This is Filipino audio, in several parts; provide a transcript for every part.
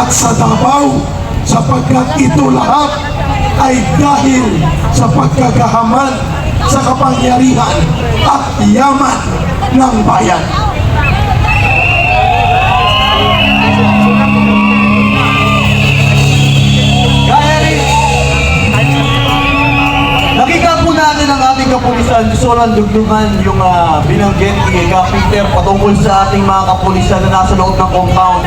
at sa Davao, sapagkat ito lahat ay dahil sa pagkagahaman sa kapangyarihan at yaman ng bayan. Nakita po natin ang ating kapulisan, gusto lang dugtungan yung binanggit ni Peter patungkol sa ating mga kapulisan na nasa loob ng compound.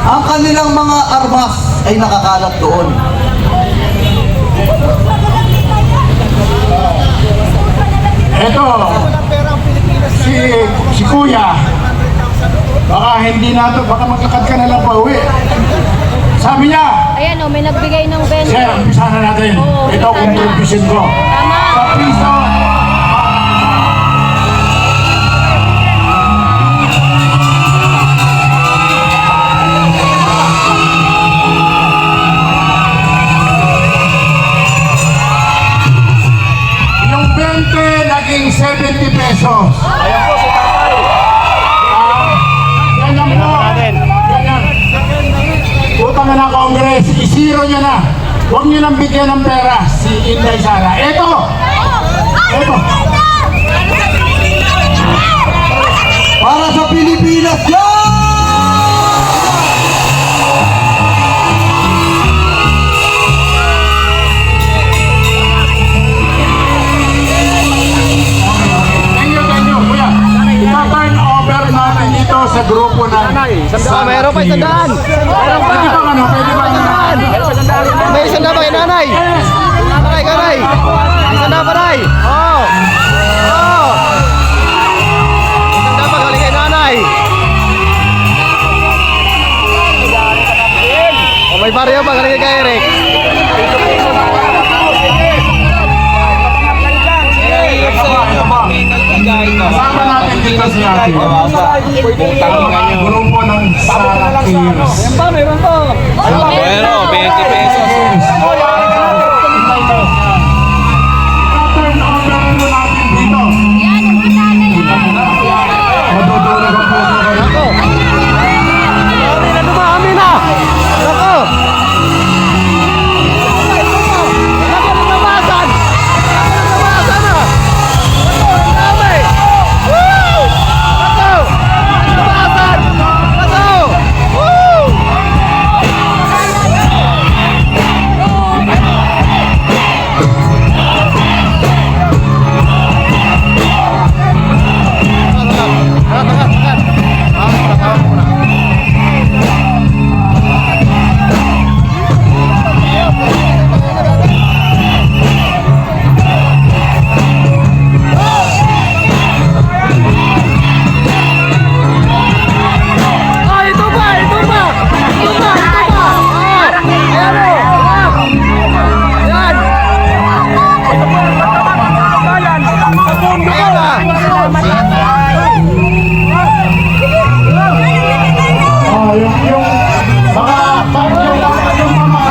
Ang kanilang mga armas ay nakakalat doon. Eto, si Kuya, baka hindi na to, baka maglakad ka na lang pa uwi. Sabi niya, Ayan o, may nagbigay ng 20. sir, umpisa na natin. Oo, Ito umpisa kung na. contribution ko. Tama. Sa piso, yung 20 naging 70 pesos. Ayan po si Tatay. Ganyan po. Ganyan. Utang na ng Congress, isiro nyo na. Huwag nyo nang bigyan ng pera si Inday Sara. Ito! Ito! Para sa Pilipinas yan! Thank you, kuya. Ita-turn over natin dito sa grupo ng Mayroon pa isang daan. Mayroon pa. Pwede ba ano? Pwede ba ano? May isang daan ba kay nanay? Nanay, nanay. Isang daan pa, nay. Oo. Oo. Isang daan pa galing kay nanay. O may barya pa galing kay Eric. Kasama natin dito si Ate. Grupo ng Sara Tears. Meron po. Bueno, 20 pesos. Ita-turn over mo natin dito. Yan, yung kita na yan. Madudulog ang puso ko. Ako. Dami na dumami na. Ako. Lagi na nabasan. Nabasan na. Ako, ang dami. Woo! Ako. Nabasan. Ako. Woo! Ah, ito ba? Ito ba? Ito ba? Ito ba? Ah, ayan o. Ayan. Ayan na. Oh, yung baka yung mga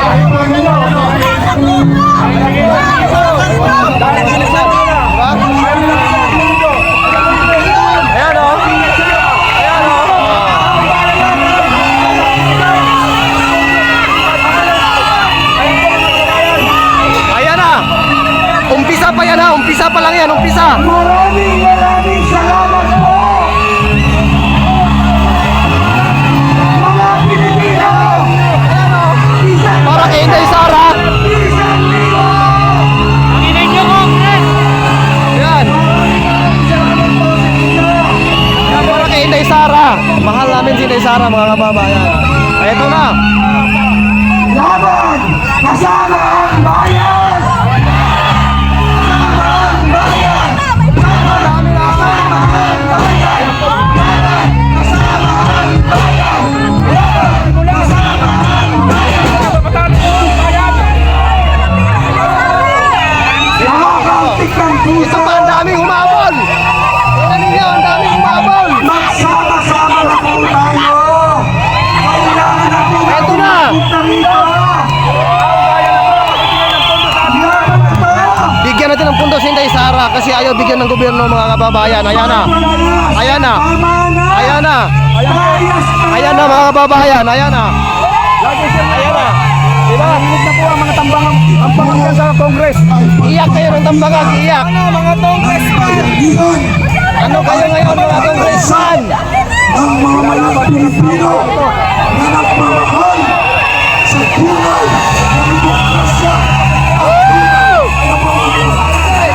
ninyo. Ayan o. Ayan o. Ayan na. Umpisa pa yan ha. Umpisa pa lang yan. Umpisa. Maraming salamat po! Mga Pilipino! Para kay Inday Sara. Ayan. Ayan, para kay Inday Sara. Mahal namin si Inday Sara, mga kababayan. Ay, ito na. Laban! Kasama ang bayan! Kasama ang bayan! Kasama ang bayan! Kasama ang bayan! Kasama ang bayan! Nakakantik ng Ito puso! pa, ang daming humabol. Tingnan ninyo, ang daming humabol. Magsama-sama na po tayo! Kailangan natin Ito na. punta rito! Bigyan natin ng pundo si Inday Sara kasi ayaw bigyan ng gobyerno, mga kababayan. Ayan na. Ayan na. Ayan na. na. Bias Ayan na mga kababayan, ayan na. Ayan na. Diba? Narinig na po ang mga tambangan dyan sa Congress. Iyak kayo ng tambagan, iyak. Mga congressman! Yan Ano kayo ngayon mga congressman? ang mga malang Pilipino na nagmamahal sa tunay na demokrasya at tunay na pamamahay.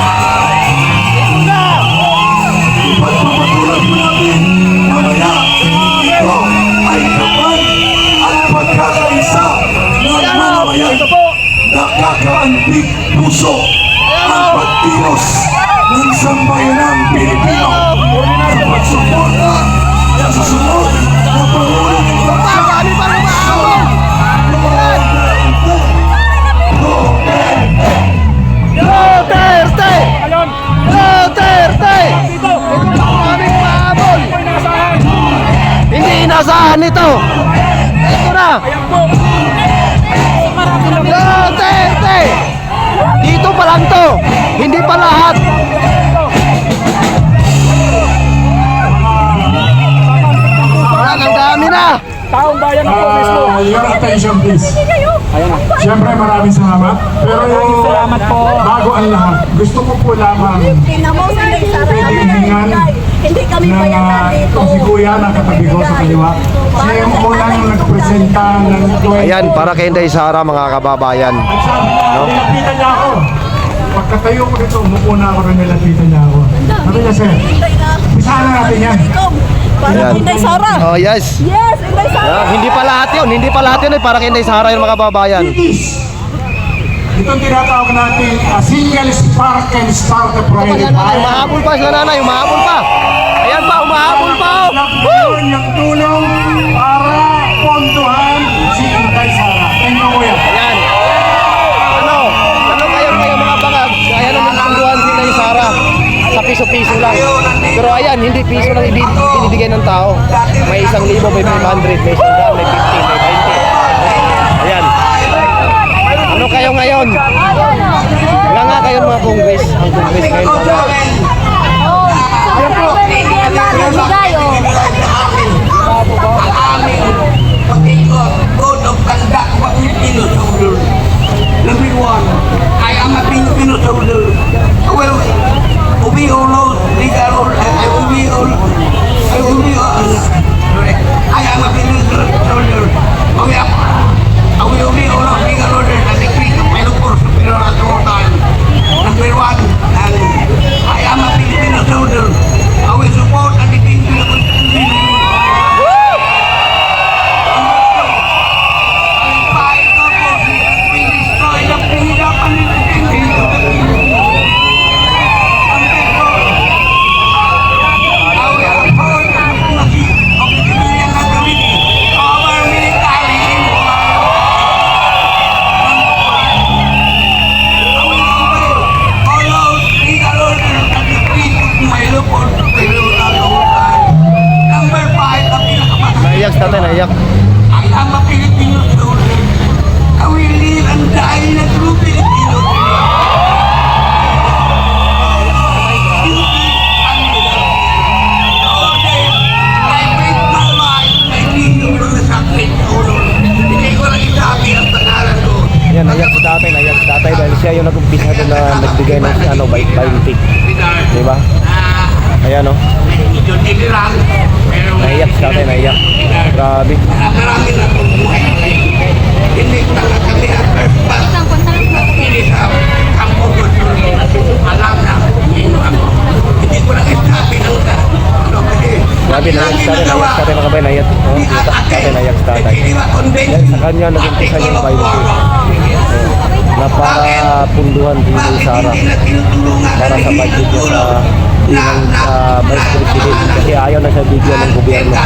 Ipagpapatuloy po natin mamaya ito ay laban at pagkakaisa ng mamamayan. Nakakaantig puso ang pagtiros ng sambayanang Pilipino sa pagsuporta sa susunod na Pangulo ng Bansa. Duterte! Duterte! Ito ang aming pahabol. Hindi inasahan ito. Ito na. Duterte! Dito pa lang to. Hindi pa lahat. Ayan, ang dami na. Taong bayan ng po mismo. Your attention please. Siyempre maraming salamat. Pero Salamat po. bago ang lahat, gusto ko po lamang pwedeng Hindi kami ng bayanan dito. itong si Kuya na katabi ko sa kaliwa. Siya yung unang nagpresenta ng Ayan, para kay Inday Sara mga kababayan. At sabi niya, nilapitan niya ako. Pagkatayo ko dito, umupo na ako rin nilapitan niya ako. Sabi niya, sir, pisahan na natin yan. Para Ayan. Inday Sara. Oh, yes. Yes, Inday Sara. Yeah, hindi pa lahat yun. Hindi pa lahat yun. Para kay Inday Sara yung mga kababayan. Is itong tinatawag natin single spark and start the private Ayan, umahabol pa sila nanay. Umahabol pa. Ayan pa, umahabol pa. Oh. Woo! Yung tulong para ponduhan si Inday Sara. Thank you, Kuya. Ayan. Ano kayo mga bangag? Kaya naman punduhan si Inday Sara. Sa piso-piso lang. Pero ayan, hindi piso lang binibigay ng tao. May 1,000, may 500, may 100, may 50, may 20. Ayan. Ano kayo ngayon? Wala nga kayo mga congress. Ang congress ngayon wala. Code of conduct wa Filipino soldier. Number one, I am a Filipino soldier. Well, we all know, I am a Filipino soldier. We all know legal order and the creed of Pelo por superior at all time. Number one, I am a Filipino soldier. I will support and defend the Constitution. Naiyak sa tatay, naiyak. I am a Filipino soldier. I will live and die in a true Filipino. I break my life. I need to go to sakit ulo. Hindi ko lang isabi ang pangalan ko. Yan, naiyak sa tatay dahil siya yung nag-umpisa doon na nagbigay ng bike. Diba? Ayan o. Medyo nilirang. Pero Naiyak sa tatay, naiyak. Grabe. marami na akong buhay. Hindi talaga kami ang first batch. Hindi sa kampo ko. Alam na. Hindi ko lang isabi ng Grabe, naiyak sa tatay mga kabay, naiyak. Oh, tatay, naiyak sa tatay. Dahil sa kanya nag-umpisa yung bike. Na para punduhan din ni Sara. Para sa budget niya sa bilang Vice President. Kasi ayaw na siya bigyan ng gobyerno.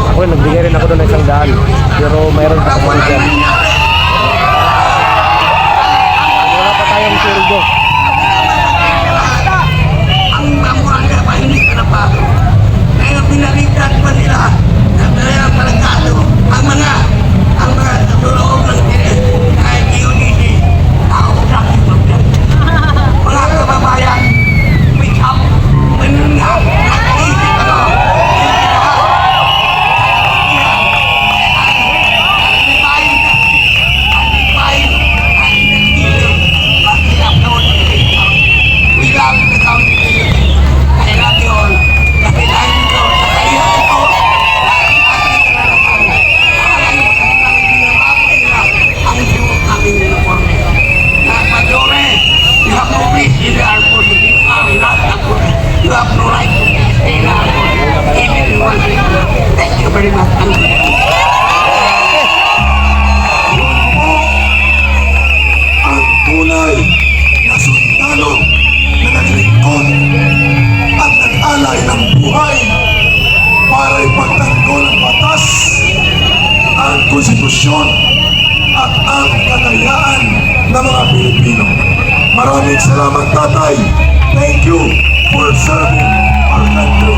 Ako nagbigay rin ako doon ng 100. Pero mayroon pa ako dyan. Wala pa tayong surdo. Ang mamuranga pa hindi ka na pa. Kaya pinalitan pa nila na kaya palagado ang mga tulong ng kahit UDC konstitusyon at ang kalayaan ng mga Pilipino. Maraming salamat, Tatay. Thank you for serving our country.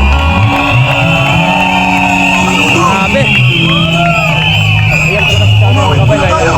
Saludo. Grabe. Umawit muna tayo.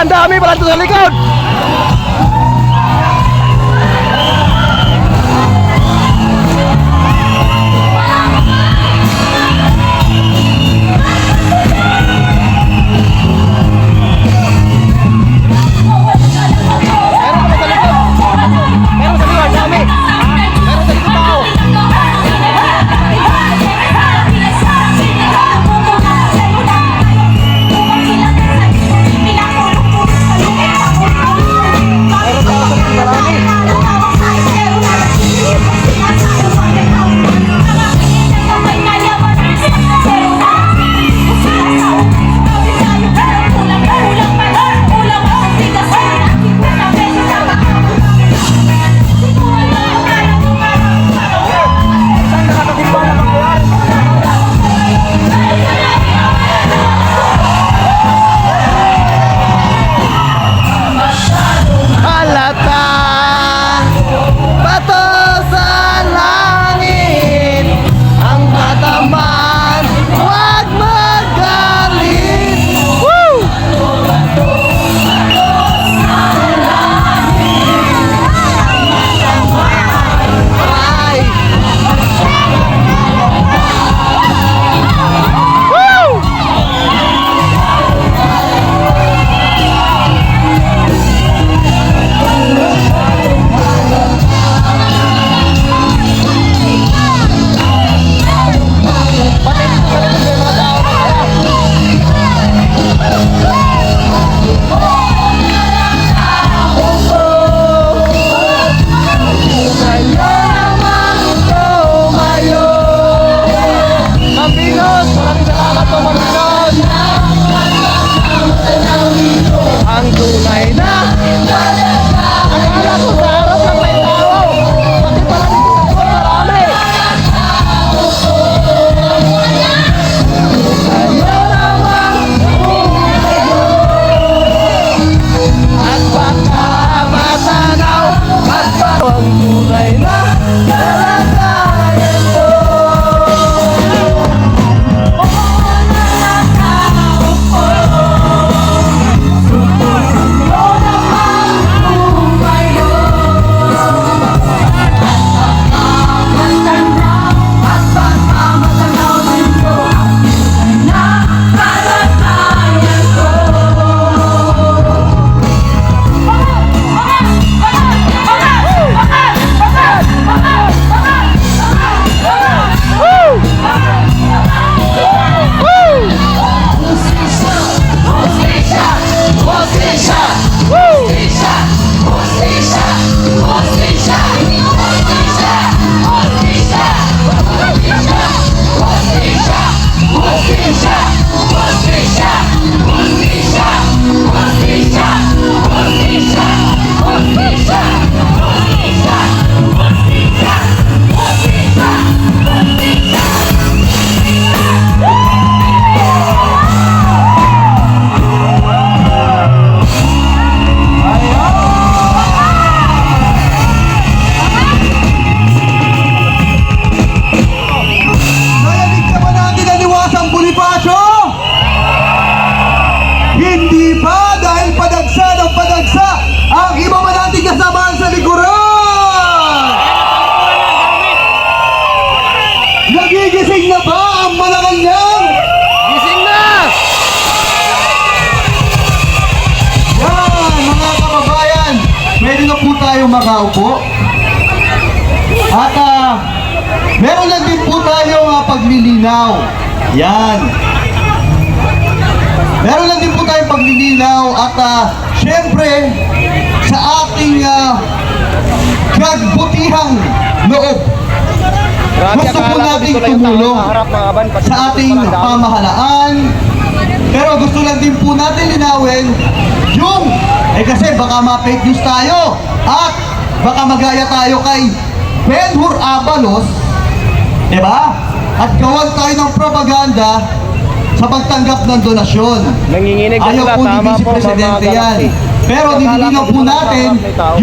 Ang dami pala ito sa likod. makaupo. At meron lang din po tayong paglilinaw. Yan. Meron lang din po tayong paglilinaw at syempre sa ating kagbutihang loob. Gusto po nating tumulong sa ating pamahalaan. Pero gusto lang din po natin linawin yung, kasi baka ma-fake news tayo at baka magaya tayo kay Ben-Hur Abalos, diba? At gawan tayo ng propaganda sa pagtanggap ng donasyon. Nanginginig na Ayaw sila, po ni tama Vice po, Presidente mga yan. galaxy. Pero nililinaw po natin,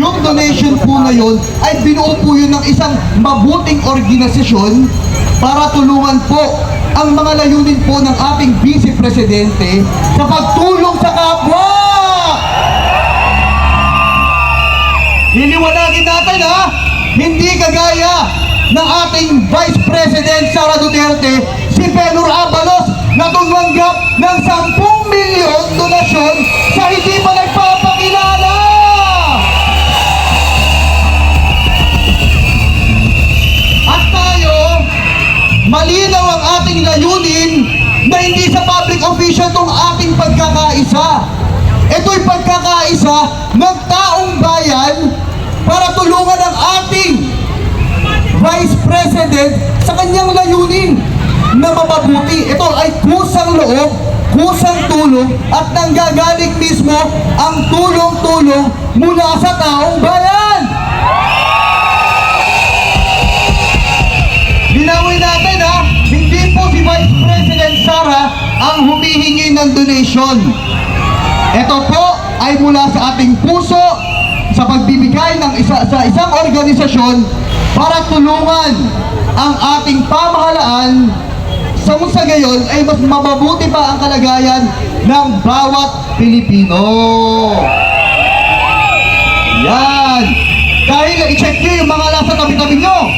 yung donation po na yun ay binuo po yun ng isang mabuting organisasyon para tulungan po ang mga layunin po ng ating Vice Presidente sa pagtulong sa kapwa. Iliwanagin natin hindi kagaya ng ating Vice President Sara Duterte, si Ben-Hur Abalos na tumanggap ng 10 milyon donasyon sa hindi pa nagpapakilala. At tayo, malinaw ang ating layunin na hindi sa public official itong ating pagkakaisa. Ito'y pagkakaisa ng taong bayan para tulungan ang ating Vice President sa kanyang layunin na mapabuti. Ito ay kusang loob, kusang tulong at nanggagaling mismo ang tulong-tulong mula sa taong bayan. Linawin natin hindi po si Vice President Sara ang humihingi ng donation. Ito po ay mula sa ating puso sa pagbibigay ng sa isang organisasyon para tulungan ang ating pamahalaan sa gayon ay mas mababuti pa ang kalagayan ng bawat Pilipino. Yan. Dahil i-check nyo yung mga nasa tabi-tabi nyo.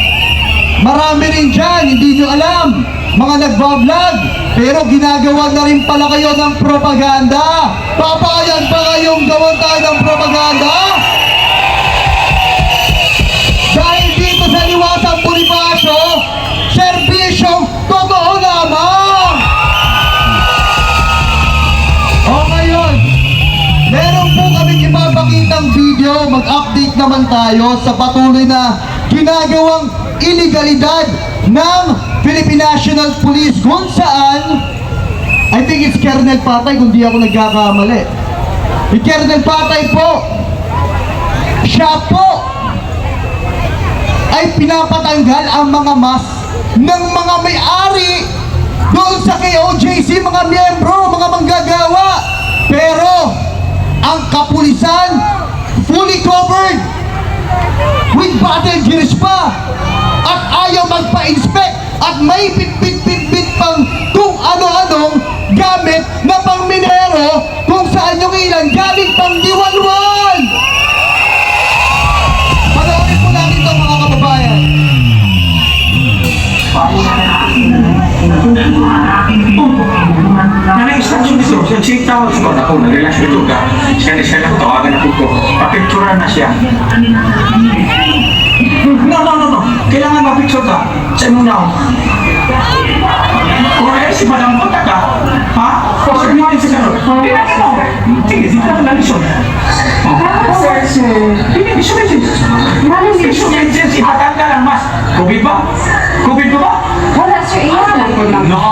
Marami rin dyan, hindi nyo alam. Mga nagbablog, pero ginagawa na rin pala kayo ng propaganda. Papayan pa kayong gawan tayo ng propaganda? Dahil dito sa Liwasang Bonifacio, serbisyong totoo lamang. O ngayon, meron po kaming ipapakitang video, mag-update naman tayo sa patuloy na ginagawang iligalidad ng Philippine National Police kung saan, I think it's Colonel Patay kung di ako nagkakamali. Si Colonel Patay po, siya po ay pinapatanggal ang mga mask ng mga may-ari doon sa KOJC, mga miyembro, mga manggagawa. Pero ang kapulisan fully covered with battle gears pa at ayaw magpa-inspect at may bit-bit-bit pang kung ano-anong gamit na pang minero kung saan yung ilan galing pang diwalwal. Panoorin po natin ito mga kababayan. Na-extraction dito, sa sitaw ko na po, nag-relasyon ito ka. Siya lang tawagan ako ko. Papicturan na siya. No. Kailangan mapicture ka. Sa imong now. Kung ay si Madam Punta ka, ha? O sa mga si Karol. Hindi na mo. Sige, di ka na lisod. Hindi, issue agency. Ipatan ka lang, mas. COVID ba? COVID ba? Wala, sir. Iyan. No.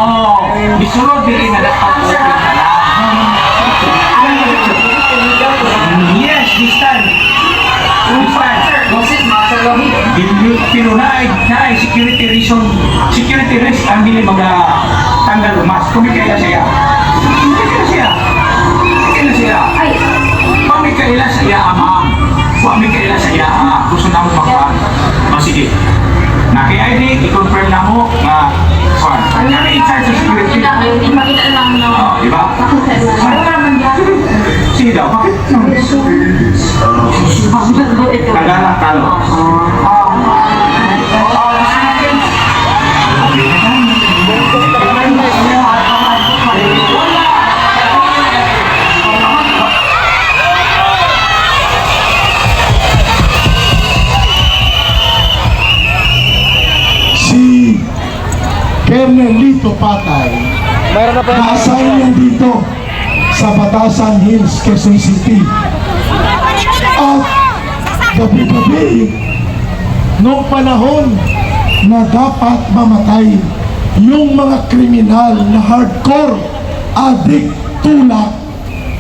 Isunod din na dapat COVID na lang. Yes, this time. This time. Pinunay na security reason, security risk ang dili tanggal umas. Kumikaya siya. Pamikaila siya, amam. Pamikaila siya, gusto na mo magpapag. Sige. Na kaya ID, i-confirm na mo na kami in charge sa security. Makita lang no. Di ba? Sige daw, bakit? Tagalang talo. Colonel Lito Patay, Mayroon na po. na-assign yan dito sa Batasan Hills, Quezon City. At gabi-gabi, noong panahon na dapat mamatay yung mga kriminal na hardcore addict tulak,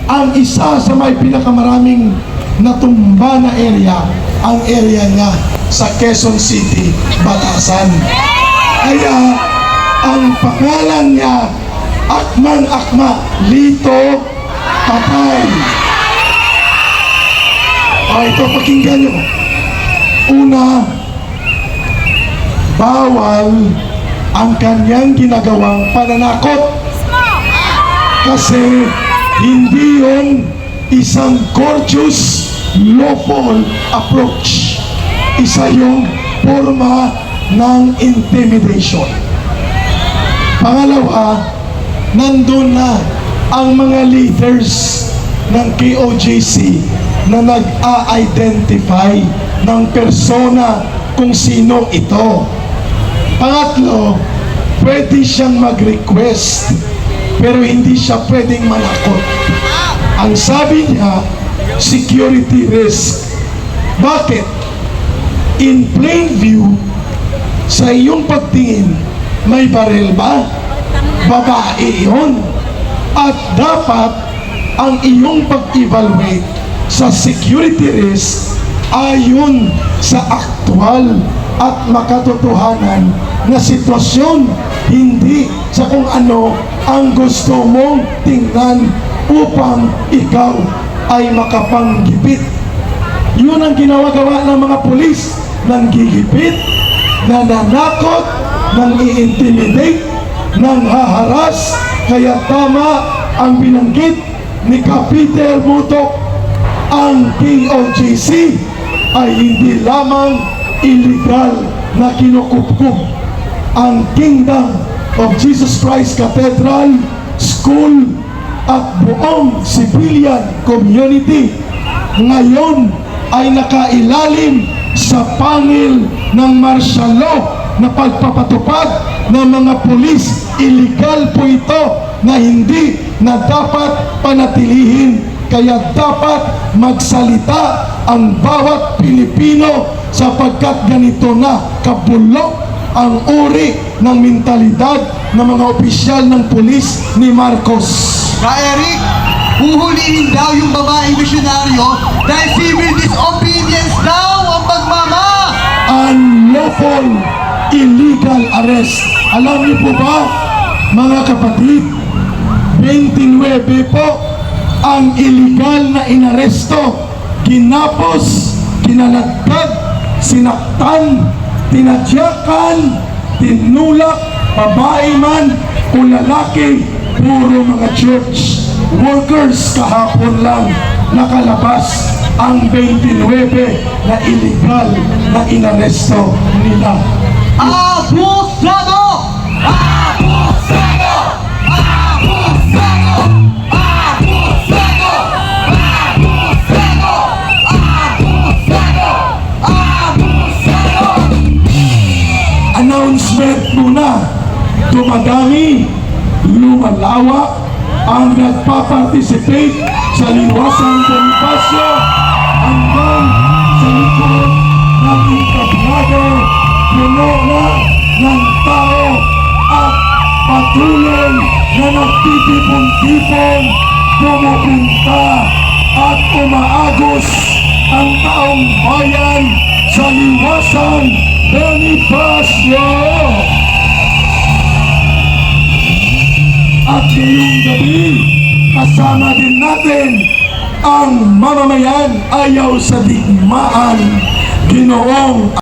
ang isa sa may pinakamaraming natumba na area, ang area niya sa Quezon City, Batasan. Kaya ang pangalan niya, Akman Akma Lito Patay. Ito, pakinggan nyo. Una, bawal ang kanyang ginagawang pananakot. Kasi hindi yun isang courteous, lawful approach. Isa yung forma ng intimidation. Pangalawa, nandun na ang mga leaders ng KOJC na nag-a-identify ng persona kung sino ito. Pangatlo, pwede siyang mag-request pero hindi siya pwedeng manakot. Ang sabi niya, security risk. Bakit? In plain view, sa iyong pagtingin, may baril ba? Babae iyon. At dapat ang iyong pag-evaluate sa security risk ayon sa aktwal at makatotohanan na sitwasyon, hindi sa kung ano ang gusto mong tingnan upang ikaw ay makapanggipit. Yun ang ginawa-gawa ng mga pulis, nanggigipit, nananakot, nang i-intimidate, nang haharas. Kaya tama ang binanggit ni Kapiter Mutok, ang KOJC ay hindi lamang illegal na kinukupkup ang Kingdom of Jesus Christ Cathedral, School at buong civilian community. Ngayon ay nakailalim sa pangil ng martial law na pagpapatupad ng mga pulis. Illegal po ito na hindi na dapat panatilihin. Kaya dapat magsalita ang bawat Pilipino sapagkat ganito na kabulok ang uri ng mentalidad ng mga opisyal ng pulis ni Marcos. Na Eric, huhulihin daw yung babaeng misyonaryo dahil civil disobedience daw ang pagmama. Unlawful illegal arrest. Alam niyo po ba, mga kapatid, 29 po ang illegal na inaresto, ginapos, kinalagkad, sinaktan, tinadyakan, tinulak, babae man o lalaki, puro mga church workers. Kahapon lang nakalabas ang 29 na illegal na inaresto nila. Abusado! Abusado! Abusado! Abusado! Abusado! Abusado! Abusado! Announcement muna, dumadami, lumalawak ang nagpa-participate sa liwasang Bonifacio hanggang sa likod ng entablado, puno na ng tao at patuloy na nagtitipon-tipon, pumupunta at umaagos ang taong bayan sa liwasang Bonifacio. At ngayong gabi, kasama din natin ang mamamayan ayaw sa digmaan, Ginoong